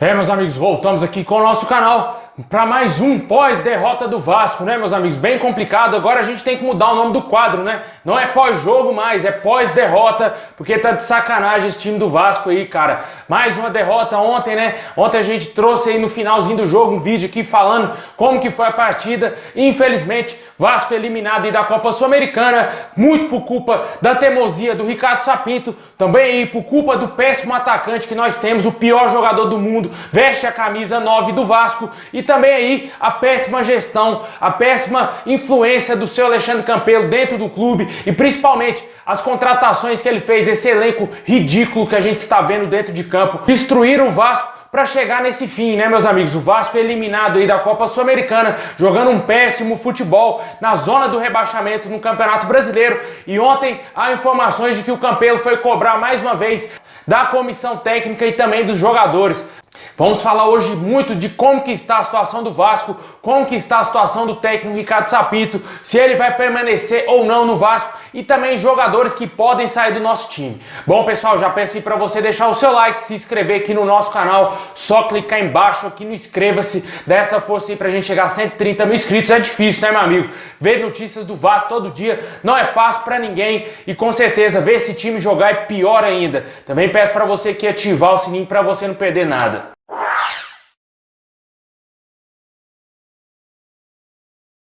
Meus amigos, voltamos aqui com o nosso canal para mais um pós-derrota do Vasco, né, meus amigos? Bem complicado. Agora a gente tem que mudar o nome do quadro, né? Não é pós-jogo mais, é pós-derrota, porque tá de sacanagem esse time do Vasco aí, cara. Mais uma derrota ontem, né? Ontem a gente trouxe aí no finalzinho do jogo um vídeo aqui falando como que foi a partida. Infelizmente, Vasco eliminado aí da Copa Sul-Americana, muito por culpa da teimosia do Ricardo Sapinto, também aí por culpa do péssimo atacante que nós temos, o pior jogador do mundo, veste a camisa 9 do Vasco, e também aí a péssima gestão, a péssima influência do seu Alexandre Campelo dentro do clube e principalmente as contratações que ele fez, esse elenco ridículo que a gente está vendo dentro de campo, destruíram o Vasco para chegar nesse fim, né, meus amigos? O Vasco eliminado aí da Copa Sul-Americana, jogando um péssimo futebol na zona do rebaixamento no Campeonato Brasileiro. E ontem há informações de que o Campelo foi cobrar mais uma vez da comissão técnica e também dos jogadores. Vamos falar hoje muito de como que está a situação do Vasco, como que está a situação do técnico Ricardo Sapinto, se ele vai permanecer ou não no Vasco e também jogadores que podem sair do nosso time. Bom, pessoal, já peço aí para você deixar o seu like, se inscrever aqui no nosso canal, só clicar embaixo aqui no inscreva-se, dá essa força aí pra gente chegar a 130 mil inscritos. É difícil, né, meu amigo? Ver notícias do Vasco todo dia não é fácil para ninguém e com certeza ver esse time jogar é pior ainda. Também peço para você aqui ativar o sininho para você não perder nada.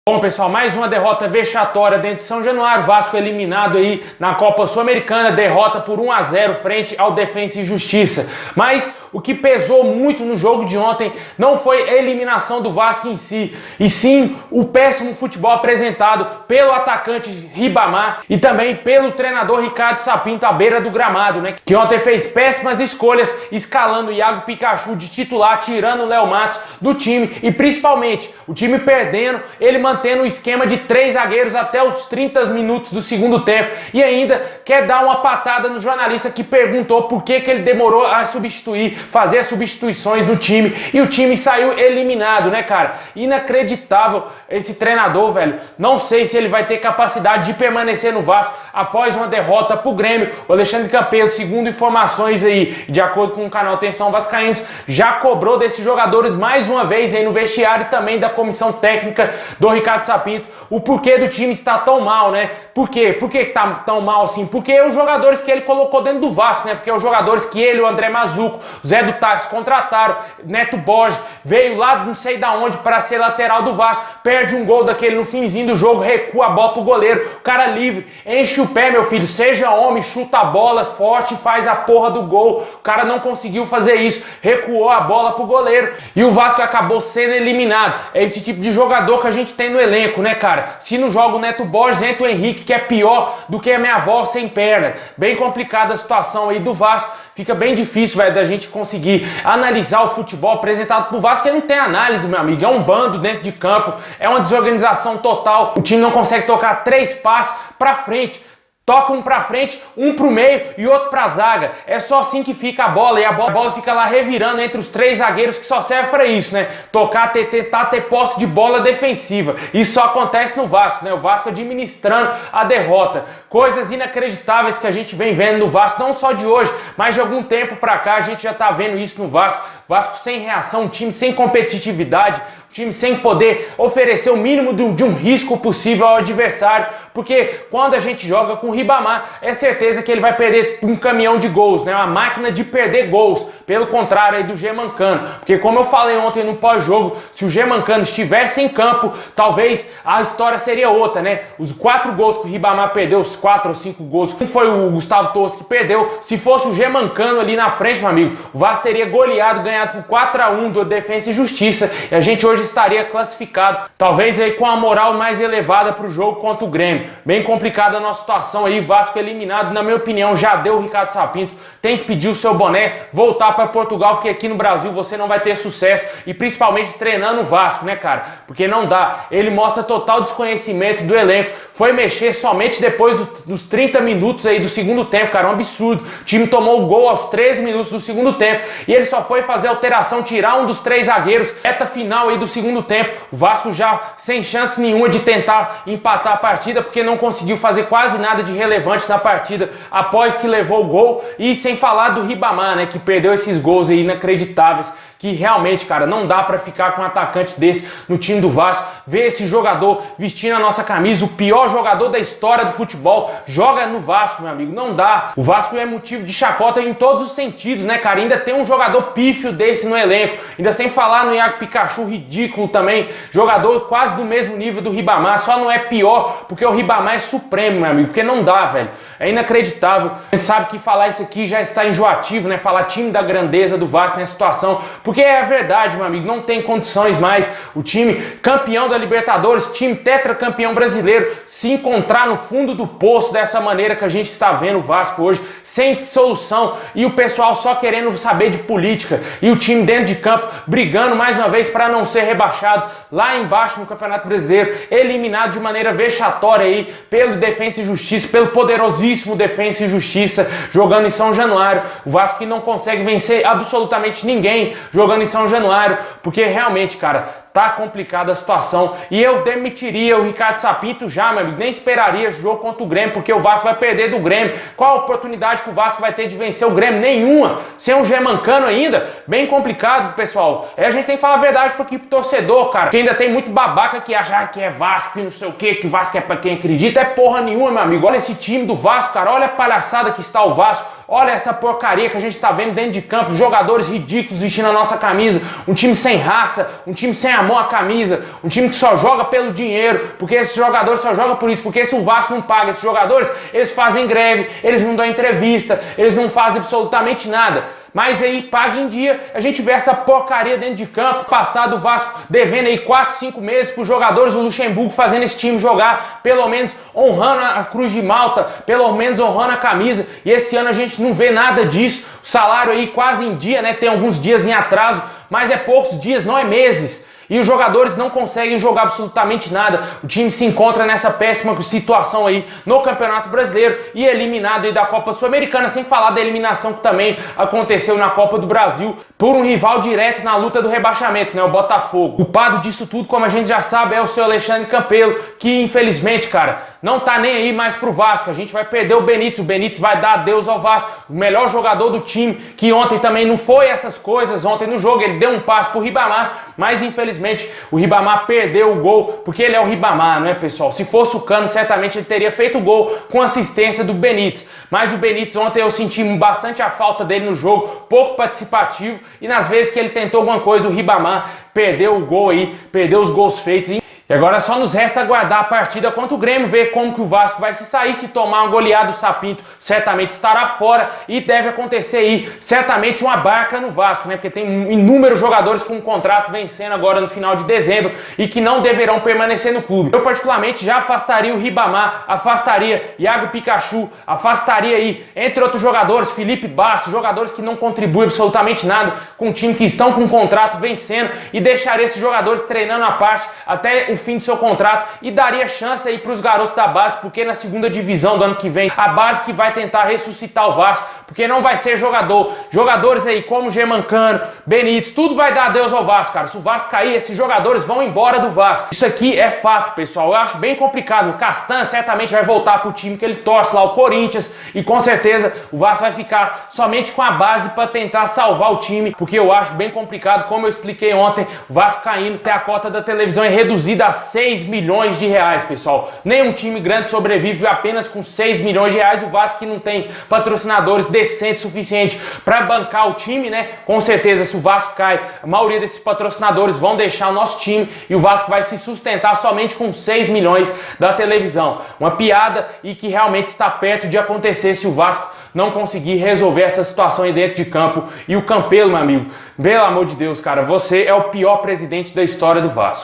Bom, pessoal, mais uma derrota vexatória dentro de São Januário. Vasco eliminado aí na Copa Sul-Americana, derrota por 1-0 frente ao Defensa e Justiça. Mas o que pesou muito no jogo de ontem não foi a eliminação do Vasco em si, e sim o péssimo futebol apresentado pelo atacante Ribamar e também pelo treinador Ricardo Sapinto à beira do gramado, né? Que ontem fez péssimas escolhas, escalando o Iago Pikachu de titular, tirando o Léo Matos do time e principalmente o time perdendo, ele mantendo o esquema de 3 zagueiros até os 30 minutos do segundo tempo e ainda quer dar uma patada no jornalista que perguntou por que ele demorou a substituir, fazer as substituições no time e o time saiu eliminado, né, cara? Inacreditável esse treinador, velho. Não sei se ele vai ter capacidade de permanecer no Vasco após uma derrota pro Grêmio. O Alexandre Campelo, segundo informações aí, de acordo com o canal Atenção Vascaínos, já cobrou desses jogadores mais uma vez aí no vestiário e também da comissão técnica do Ricardo Sapinto o porquê do time está tão mal, né? Por quê? Por que tá tão mal assim? Porque os jogadores que ele colocou dentro do Vasco, né? Porque os jogadores que ele, o André Mazuco, o Zé do Táxi contrataram, Neto Borges, veio lá não sei da onde para ser lateral do Vasco, perde um gol daquele no finzinho do jogo, recua a bola pro goleiro, o cara livre, enche o pé, meu filho, seja homem, chuta a bola forte e faz a porra do gol. O cara não conseguiu fazer isso, recuou a bola pro goleiro e o Vasco acabou sendo eliminado. É esse tipo de jogador que a gente tem no elenco, né, cara? Se não joga o Neto Borges, entra o Henrique, que é pior do que a minha avó sem perna. Bem complicada a situação aí do Vasco. Fica bem difícil, velho, da gente conseguir analisar o futebol apresentado pro Vasco, porque não tem análise, meu amigo. É um bando dentro de campo, é uma desorganização total. O time não consegue tocar 3 passes pra frente. Toca um pra frente, um pro meio e outro pra zaga. É só assim que fica a bola. E a bola fica lá revirando entre os 3 zagueiros, que só serve pra isso, né? Tocar, tentar ter posse de bola defensiva. Isso só acontece no Vasco, né? O Vasco administrando a derrota. Coisas inacreditáveis que a gente vem vendo no Vasco, não só de hoje, mas de algum tempo pra cá a gente já tá vendo isso no Vasco. Vasco sem reação, um time sem competitividade, um time sem poder oferecer o mínimo de um risco possível ao adversário, porque quando a gente joga com o Ribamar, é certeza que ele vai perder um caminhão de gols, né? Uma máquina de perder gols, pelo contrário aí do Germancano, porque como eu falei ontem no pós-jogo, se o Germancano estivesse em campo, talvez a história seria outra, né? Os 4 gols que o Ribamar perdeu, os 4 ou 5 gols, não foi o Gustavo Torres que perdeu, se fosse o Germancano ali na frente, meu amigo, o Vasco teria goleado, ganhado por 4-1 do Defensa e Justiça, e a gente hoje estaria classificado, talvez aí com a moral mais elevada para o jogo contra o Grêmio. Bem complicada a nossa situação aí, Vasco eliminado, na minha opinião, já deu o Ricardo Sapinto, tem que pedir o seu boné, voltar para Portugal, porque aqui no Brasil você não vai ter sucesso, e principalmente treinando o Vasco, né, cara? Porque não dá, ele mostra total desconhecimento do elenco, foi mexer somente depois dos 30 minutos aí do segundo tempo, cara, um absurdo, o time tomou o gol aos 13 minutos do segundo tempo, e ele só foi fazer alteração, tirar um dos 3 zagueiros, reta final aí do segundo tempo, o Vasco já sem chance nenhuma de tentar empatar a partida, porque não conseguiu fazer quase nada de relevante na partida após que levou o gol. E sem falar do Ribamar, né, que perdeu esses gols aí inacreditáveis, que realmente, cara, não dá pra ficar com um atacante desse no time do Vasco. Ver esse jogador vestindo a nossa camisa, o pior jogador da história do futebol, joga no Vasco, meu amigo, não dá. O Vasco é motivo de chacota em todos os sentidos, né, cara? Ainda tem um jogador pífio desse no elenco, ainda sem falar no Iago Pikachu, ridículo também, jogador quase do mesmo nível do Ribamar, só não é pior porque o Ribamar é supremo, meu amigo, porque não dá, velho, é inacreditável. A gente sabe que falar isso aqui já está enjoativo, né, falar time da grandeza do Vasco nessa situação, porque é a verdade, meu amigo, não tem condições mais o time campeão da Libertadores, time tetracampeão brasileiro, se encontrar no fundo do poço dessa maneira que a gente está vendo o Vasco hoje, sem solução, e o pessoal só querendo saber de política, e o time dentro de campo brigando mais uma vez para não ser rebaixado lá embaixo no Campeonato Brasileiro, eliminado de maneira vexatória aí pelo Defensa e Justiça, pelo poderosíssimo Defensa e Justiça, jogando em São Januário. O Vasco que não consegue vencer absolutamente ninguém jogando em São Januário, porque realmente, cara, tá complicada a situação. E eu demitiria o Ricardo Sapinto já, meu amigo. Nem esperaria esse jogo contra o Grêmio, porque o Vasco vai perder do Grêmio. Qual a oportunidade que o Vasco vai ter de vencer o Grêmio? Nenhuma. Sem um Germancano ainda, bem complicado, pessoal. Aí a gente tem que falar a verdade pro equipe torcedor, cara. Que ainda tem muito babaca que acha que é Vasco e não sei o que o Vasco é pra quem acredita. É porra nenhuma, meu amigo. Olha esse time do Vasco, cara. Olha a palhaçada que está o Vasco. Olha essa porcaria que a gente tá vendo dentro de campo. Jogadores ridículos vestindo a nossa camisa. Um time sem raça, um time sem amor à camisa, um time que só joga pelo dinheiro, porque esses jogadores só jogam por isso, porque se o Vasco não paga esses jogadores, eles fazem greve, eles não dão entrevista, eles não fazem absolutamente nada. Mas aí paga em dia, a gente vê essa porcaria dentro de campo, passado o Vasco devendo aí 4, 5 meses para os jogadores do Luxemburgo fazendo esse time jogar, pelo menos honrando a Cruz de Malta, pelo menos honrando a camisa, e esse ano a gente não vê nada disso, o salário aí quase em dia, né, tem alguns dias em atraso, mas é poucos dias, não é meses. E os jogadores não conseguem jogar absolutamente nada. O time se encontra nessa péssima situação aí no Campeonato Brasileiro e eliminado aí da Copa Sul-Americana, sem falar da eliminação que também aconteceu na Copa do Brasil por um rival direto na luta do rebaixamento, né, o Botafogo. O culpado disso tudo, como a gente já sabe, é o seu Alexandre Campelo, que infelizmente, cara, não tá nem aí mais pro Vasco. A gente vai perder o Benítez vai dar adeus ao Vasco, o melhor jogador do time, que ontem também não foi essas coisas. Ontem no jogo ele deu um passe pro Ribamar, mas infelizmente o Ribamar perdeu o gol, porque ele é o Ribamar, não é, pessoal? Se fosse o Cano, certamente ele teria feito o gol com assistência do Benítez. Mas o Benítez ontem eu senti bastante a falta dele no jogo, pouco participativo, e nas vezes que ele tentou alguma coisa, o Ribamar perdeu o gol aí, perdeu os gols feitos. E agora só nos resta aguardar a partida contra o Grêmio, ver como que o Vasco vai se sair. Se tomar uma goleada, o Sapinto certamente estará fora e deve acontecer aí certamente uma barca no Vasco, né? Porque tem inúmeros jogadores com um contrato vencendo agora no final de dezembro e que não deverão permanecer no clube. Eu particularmente já afastaria o Ribamar, afastaria Iago Pikachu, afastaria aí, entre outros jogadores, Felipe Bastos, jogadores que não contribuem absolutamente nada com o time, que estão com um contrato vencendo, e deixaria esses jogadores treinando à parte até o fim do seu contrato e daria chance aí para os garotos da base, porque na segunda divisão do ano que vem, a base que vai tentar ressuscitar o Vasco, porque não vai ser jogadores aí como Germancano, Benítez, tudo vai dar adeus ao Vasco, cara. Se o Vasco cair, esses jogadores vão embora do Vasco. Isso aqui é fato, pessoal. Eu acho bem complicado. O Castan certamente vai voltar pro time que ele torce lá, o Corinthians, e com certeza o Vasco vai ficar somente com a base para tentar salvar o time, porque eu acho bem complicado, como eu expliquei ontem, o Vasco caindo, até a cota da televisão é reduzida a 6 milhões de reais, pessoal. Nenhum time grande sobrevive apenas com 6 milhões de reais. O Vasco, que não tem patrocinadores decentes o suficiente para bancar o time, né? Com certeza, se o Vasco cai, a maioria desses patrocinadores vão deixar o nosso time e o Vasco vai se sustentar somente com 6 milhões da televisão. Uma piada, e que realmente está perto de acontecer se o Vasco não conseguir resolver essa situação aí dentro de campo. E o Campelo, meu amigo, pelo amor de Deus, cara, você é o pior presidente da história do Vasco.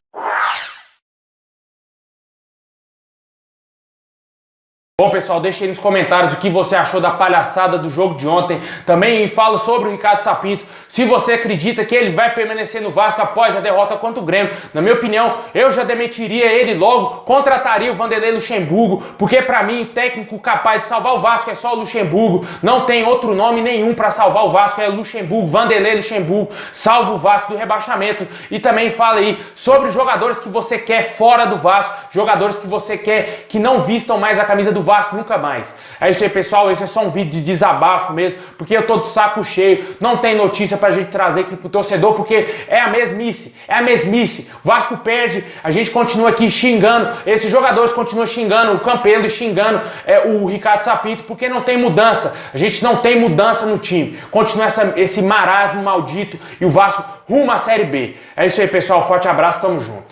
Bom, pessoal, deixa aí nos comentários o que você achou da palhaçada do jogo de ontem. Também fala sobre o Ricardo Sapinto, se você acredita que ele vai permanecer no Vasco após a derrota contra o Grêmio. Na minha opinião, eu já demitiria ele logo, contrataria o Vanderlei Luxemburgo, porque pra mim, o técnico capaz de salvar o Vasco é só o Luxemburgo. Não tem outro nome nenhum pra salvar o Vasco, é Luxemburgo, Vanderlei Luxemburgo, salva o Vasco do rebaixamento. E também fala aí sobre jogadores que você quer fora do Vasco, jogadores que você quer que não vistam mais a camisa do Vasco nunca mais. É isso aí, pessoal, esse é só um vídeo de desabafo mesmo, porque eu tô de saco cheio, não tem notícia pra gente trazer aqui pro torcedor, porque é a mesmice, o Vasco perde, a gente continua aqui xingando, esses jogadores continuam xingando o Campelo e xingando o Ricardo Sapinto, porque não tem mudança, a gente não tem mudança no time, continua esse marasmo maldito e o Vasco rumo à Série B. É isso aí, pessoal, forte abraço, tamo junto.